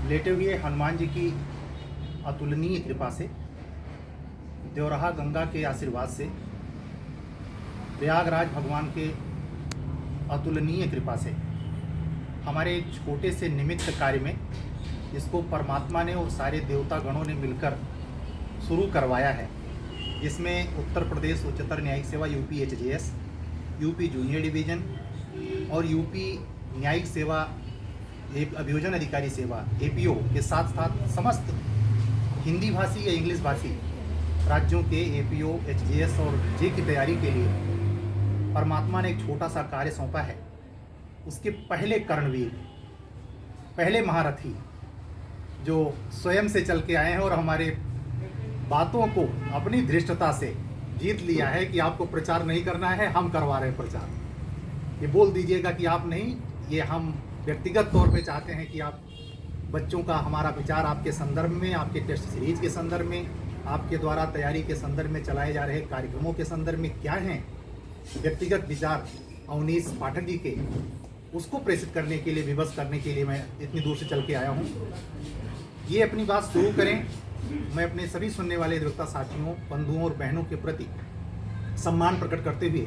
लेटे हुए हनुमान जी की अतुलनीय कृपा से, देवराहा गंगा के आशीर्वाद से, प्रयागराज भगवान के अतुलनीय कृपा से हमारे एक छोटे से निमित्त कार्य में, इसको परमात्मा ने और सारे देवता गणों ने मिलकर शुरू करवाया है। इसमें उत्तर प्रदेश उच्चतर न्यायिक सेवा UP HGS, UP junior division और यूपी न्यायिक सेवा अभियोजन अधिकारी सेवा एपीओ के साथ साथ समस्त हिंदी भाषी या इंग्लिश भाषी राज्यों के एपीओ, एचजीएस और जे की तैयारी के लिए परमात्मा ने एक छोटा सा कार्य सौंपा है। उसके पहले कर्णवीर, पहले महारथी जो स्वयं से चल के आए हैं और हमारे बातों को अपनी धृष्टता से जीत लिया है कि आपको प्रचार नहीं करना है, हम करवा रहे हैं प्रचार। ये बोल दीजिएगा कि आप नहीं, ये हम व्यक्तिगत तौर पे चाहते हैं कि आप बच्चों का हमारा विचार आपके संदर्भ में, आपके टेस्ट सीरीज के संदर्भ में, आपके द्वारा तैयारी के संदर्भ में चलाए जा रहे कार्यक्रमों के संदर्भ में क्या हैं व्यक्तिगत विचार अवनीश पाठक जी के, उसको प्रेषित करने के लिए, विवश करने के लिए मैं इतनी दूर से चल के आया हूँ। ये अपनी बात शुरू करें। मैं अपने सभी सुनने वाले अधिवक्ता साथियों, बंधुओं और बहनों के प्रति सम्मान प्रकट करते हुए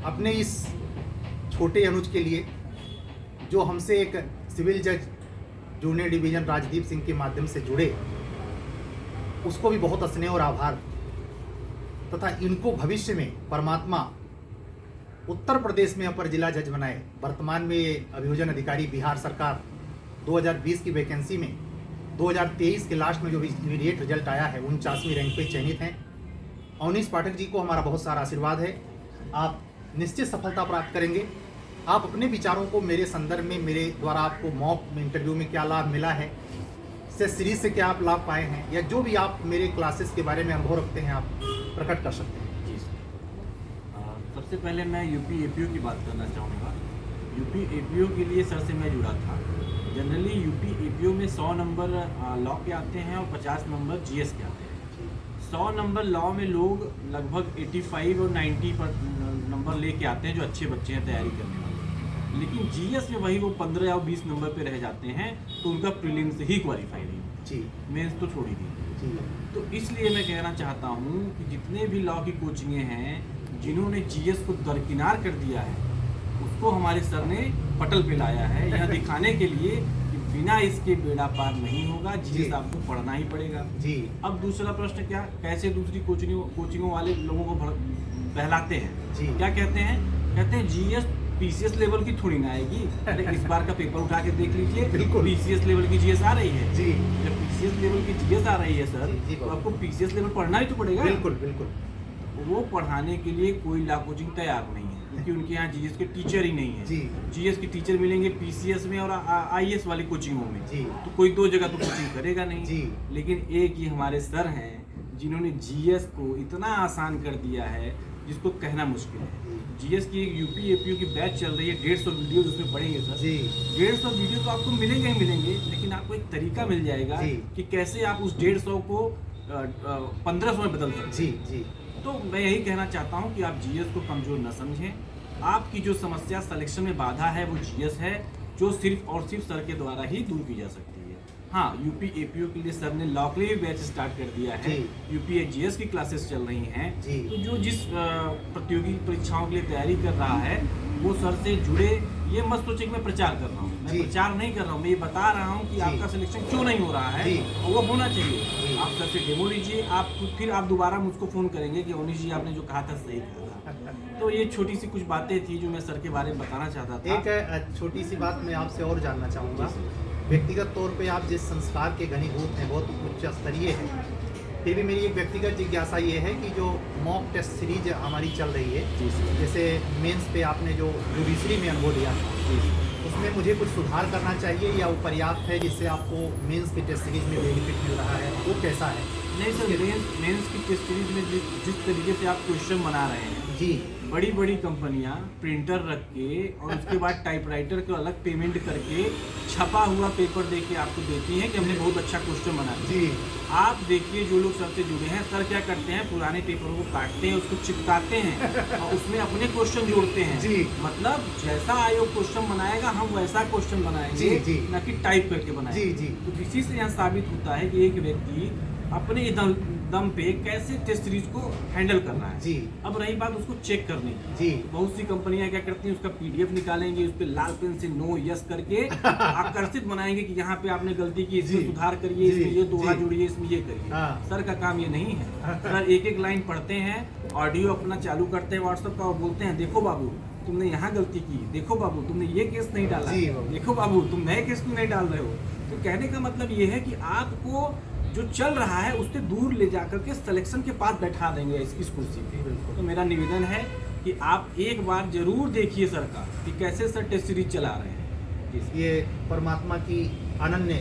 अपने इस छोटे अनुज के लिए, जो हमसे एक सिविल जज जूनियर डिवीज़न राजदीप सिंह के माध्यम से जुड़े, उसको भी बहुत स्नेह और आभार, तथा इनको भविष्य में परमात्मा उत्तर प्रदेश में अपर जिला जज बनाए। वर्तमान में ये अभियोजन अधिकारी बिहार सरकार 2020 की वैकेंसी में 2023 के लास्ट में जो इमीडिएट रिजल्ट आया है 49वीं रैंक पे चयनित हैं। अवनीश पाठक जी को हमारा बहुत सारा आशीर्वाद है। आप निश्चित सफलता प्राप्त करेंगे। आप अपने विचारों को मेरे संदर्भ में, मेरे द्वारा आपको मॉक इंटरव्यू में क्या लाभ मिला है, से सीरीज से क्या आप लाभ पाए हैं, या जो भी आप मेरे क्लासेस के बारे में अनुभव रखते हैं, आप प्रकट कर सकते हैं। जी सबसे पहले मैं यूपी एपीओ की बात करना चाहूँगा। यूपी एपीओ के लिए सर से मैं जुड़ा था। जनरली यूपी एपीओ में 100 नंबर लॉ के आते हैं और 50 नंबर जीएस के आते हैं। 100 नंबर लॉ में लोग लगभग 85 और 90 पर नंबर लेके आते हैं, जो अच्छे बच्चे हैं तैयारी करने वाले। लेकिन जीएस में वही वो 15 या 20 नंबर पे रह जाते हैं, तो उनका प्रीलिम्स ही क्वालिफाई नहीं होता जी, मेंस तो छोड़ ही दी। तो इसलिए मैं कहना चाहता हूँ कि जितने भी लॉ की कोचिंगें हैं, जिन्होंने जीएस को दरकिनार कर दिया है, उसको हमारे सर ने पटल पे लाया है, यह दिखाने के लिए कि बिना इसके बेड़ा पार नहीं होगा, जीएस आपको पढ़ना ही पड़ेगा जी। अब दूसरा प्रश्न, क्या कैसे दूसरी कोचिंगों वाले लोगों को बहलाते हैं जी। क्या कहते हैं जीएस पीसीएस लेवल की थोड़ी ना आएगी। अरे इस बार का पेपर उठा के देख लीजिए, पीसीएस लेवल की जीएस आ रही है जी। जब पीसीएस लेवल की जीएस आ रही है सर, तो आपको पीसीएस लेवल पढ़ना ही तो पड़ेगा। बिल्कुल बिल्कुल। वो पढ़ाने के लिए कोई लॉ कोचिंग तैयार नहीं है, क्योंकि उनके यहाँ जीएस के टीचर ही नहीं है जी। जीएस के टीचर मिलेंगे पीसीएस में और आईएएस वाली कोचिंगों में जी। तो कोई दो जगह तो कोचिंग करेगा नहीं जी। लेकिन एक ही हमारे सर हैं जिन्होंने जीएस को इतना आसान कर दिया है जिसको कहना मुश्किल है। जीएस की एक यूपी एपीओ की बैच चल रही है, 150 वीडियोज उसमें पढ़ेंगे सर जी। 150 वीडियो तो आपको मिलेंगे ही मिलेंगे, लेकिन आपको एक तरीका मिल जाएगा कि कैसे आप उस 150 को 1500 में बदल सकते जी जी। तो मैं यही कहना चाहता हूँ कि आप जीएस को कमज़ोर न समझें। आपकी जो समस्या सिलेक्शन में बाधा है वो जीएस है, जो सिर्फ और सिर्फ सर के द्वारा ही दूर की जा सकती है। हाँ, यूपी एपीओ के लिए सर ने लॉ के लिए बैच स्टार्ट कर दिया है। यूपी एचजीएस की क्लासेस चल रही हैं, तो जो जिस प्रतियोगी परीक्षाओं के लिए तैयारी कर रहा है वो सर से जुड़े। ये मत सोचे कि मैं प्रचार कर रहा हूँ, मैं प्रचार नहीं कर रहा हूँ, मैं ये बता रहा हूँ कि आपका सिलेक्शन क्यों नहीं हो रहा है और वो होना चाहिए। आप सर से डेमो लीजिए, फिर आप दोबारा मुझको फ़ोन करेंगे कि अवनीश जी आपने जो कहा था सही कहा था। तो ये छोटी सी कुछ बातें थी जो मैं सर के बारे में बताना चाहता था। एक छोटी सी बात मैं आपसे और जानना चाहूँगा। व्यक्तिगत तौर पे आप जिस संस्कार के घनीभूत हैं, बहुत उच्च स्तरीय है, फिर भी मेरी एक व्यक्तिगत जिज्ञासा ये है कि जो मॉक टेस्ट सीरीज हमारी चल रही है, जैसे मेंस पे आपने जो जुडिशरी में अनुभव लिया था, उसमें मुझे कुछ सुधार करना चाहिए या वो पर्याप्त है जिससे आपको मेंस की टेस्ट सीरीज में बेनिफिट मिल रहा है, वो कैसा है? नहीं सर, मेंस की टेस्ट सीरीज में जिस तरीके से आप क्वेश्चन बना रहे हैं जी बड़ी बड़ी कंपनियां प्रिंटर रख के और उसके बाद टाइपराइटर को अलग पेमेंट करके छपा हुआ पेपर दे के आपको देती हैं कि हमने बहुत अच्छा क्वेश्चन बनाया। जी आप देखिए जो लोग सर से जुड़े हैं, सर क्या करते हैं, पुराने पेपरों को काटते हैं, उसको चिपकाते हैं और उसमें अपने क्वेश्चन जोड़ते हैं। जी मतलब जैसा आयोग क्वेश्चन बनाएगा हम वैसा क्वेश्चन बनाएंगे, जी, जी। ना कि टाइप करके बनाएंगे। जी जी तो इसी से यहाँ साबित होता है कि एक व्यक्ति अपने दम पे कैसे टेस्ट सीरीज को हैंडल करना है। जी अब रही बात उसको चेक करने की, जी बहुत सी कंपनियां क्या करती हैं, उसका पीडीएफ निकालेंगे, उस पर लाल पेन से नो यस करके आकर्षित बनाएंगे कि यहाँ पे आपने गलती की, इसमें जी, सुधार करिए, जी, इसमें ये दोहा जी। जोड़िए, इसमें ये करिए। हाँ। सर का काम ये नहीं है। सर एक एक लाइन पढ़ते हैं, ऑडियो अपना चालू करते हैं व्हाट्सएप का और बोलते हैं, देखो बाबू तुमने यहाँ गलती की, देखो बाबू तुमने ये केस नहीं डाला, जी बाबू। देखो बाबू तुम नए केस क्यों नहीं डाल रहे हो। तो कहने का मतलब ये है कि आपको जो चल रहा है उससे दूर ले जाकर के सिलेक्शन के पास बैठा देंगे इस कुर्सी पे। बिल्कुल। तो मेरा निवेदन है कि आप एक बार जरूर देखिए सर का कि कैसे सर टेस्ट सीरीज चला रहे हैं। जी सर। ये परमात्मा की अनन्य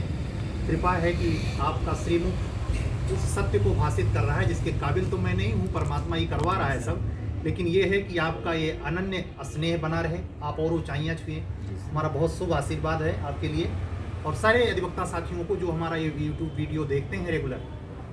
कृपा है कि आपका श्रीमुख उस सत्य को भाषित कर रहा है जिसके काबिल तो मैं नहीं हूँ, परमात्मा ही करवा रहा है सब। लेकिन ये है कि आपका ये अनन्य स्नेह बना रहे, आप और ऊंचाइयाँ छुए। हमारा बहुत शुभ आशीर्वाद है आपके लिए। और सारे अधिवक्ता साथियों को जो हमारा ये यूट्यूब वीडियो देखते हैं रेगुलर,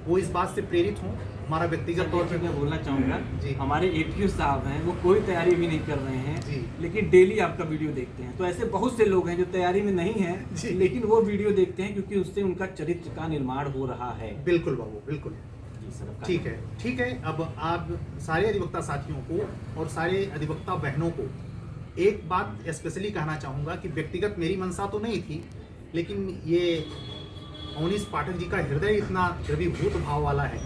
वो इस बात से प्रेरित हों। हमारा व्यक्तिगत तौर पे पर मैं बोलना चाहूँगा, जी। हमारे एपीओ साहब हैं, वो कोई तैयारी भी नहीं कर रहे हैं जी। लेकिन डेली आपका वीडियो देखते हैं। तो ऐसे बहुत से लोग हैं जो तैयारी में नहीं जी। हैं लेकिन वो वीडियो देखते हैं क्योंकि उससे उनका चरित्र का निर्माण हो रहा है। बिल्कुल बाबू, बिल्कुल। जी सर। ठीक है, ठीक है। अब आप सारे अधिवक्ता साथियों को और सारे अधिवक्ता बहनों को एक बात स्पेशली कहना चाहूँगा कि व्यक्तिगत मेरी मंशा तो नहीं थी, लेकिन ये अवनीश पाठक जी का हृदय इतना द्रवीभूत भाव वाला है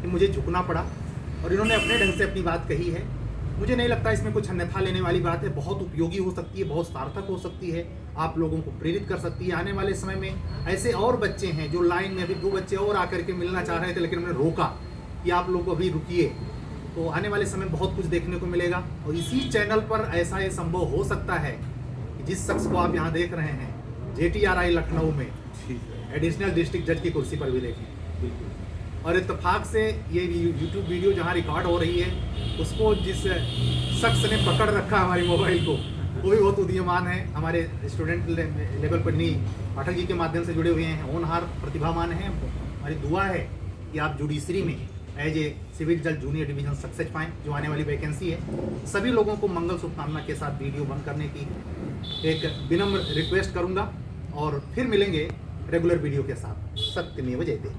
कि मुझे झुकना पड़ा और इन्होंने अपने ढंग से अपनी बात कही है। मुझे नहीं लगता इसमें कुछ अन्यथा लेने वाली बात है, बहुत उपयोगी हो सकती है, बहुत सार्थक हो सकती है, आप लोगों को प्रेरित कर सकती है। आने वाले समय में ऐसे और बच्चे हैं जो लाइन में, अभी 2 बच्चे और आकर के मिलना चाह रहे थे लेकिन हमने रोका कि आप लोग अभी रुकिए। तो आने वाले समय बहुत कुछ देखने को मिलेगा और इसी चैनल पर ऐसा ये संभव हो सकता है कि जिस शख्स को आप यहाँ देख रहे हैं JTRI लखनऊ में एडिशनल डिस्ट्रिक्ट जज की कुर्सी पर भी देखें। और इत्तेफाक से ये यूट्यूब वीडियो जहाँ रिकॉर्ड हो रही है उसको जिस शख्स ने पकड़ रखा हमारी मोबाइल को, वो भी बहुत उदीयमान है। हमारे स्टूडेंट लेवल पर नहीं, पाठक जी के माध्यम से जुड़े हुए हैं, होनहार प्रतिभावान हैं। हमारी दुआ है कि आप जुडिशरी में एज ए सिविल जज जूनियर डिवीजन सक्सेस पाएँ, जो आने वाली वैकेंसी है। सभी लोगों को मंगल शुभकामना के साथ वीडियो बंद करने की एक विनम्र रिक्वेस्ट करूंगा और फिर मिलेंगे रेगुलर वीडियो के साथ। सत्यमेव जयते।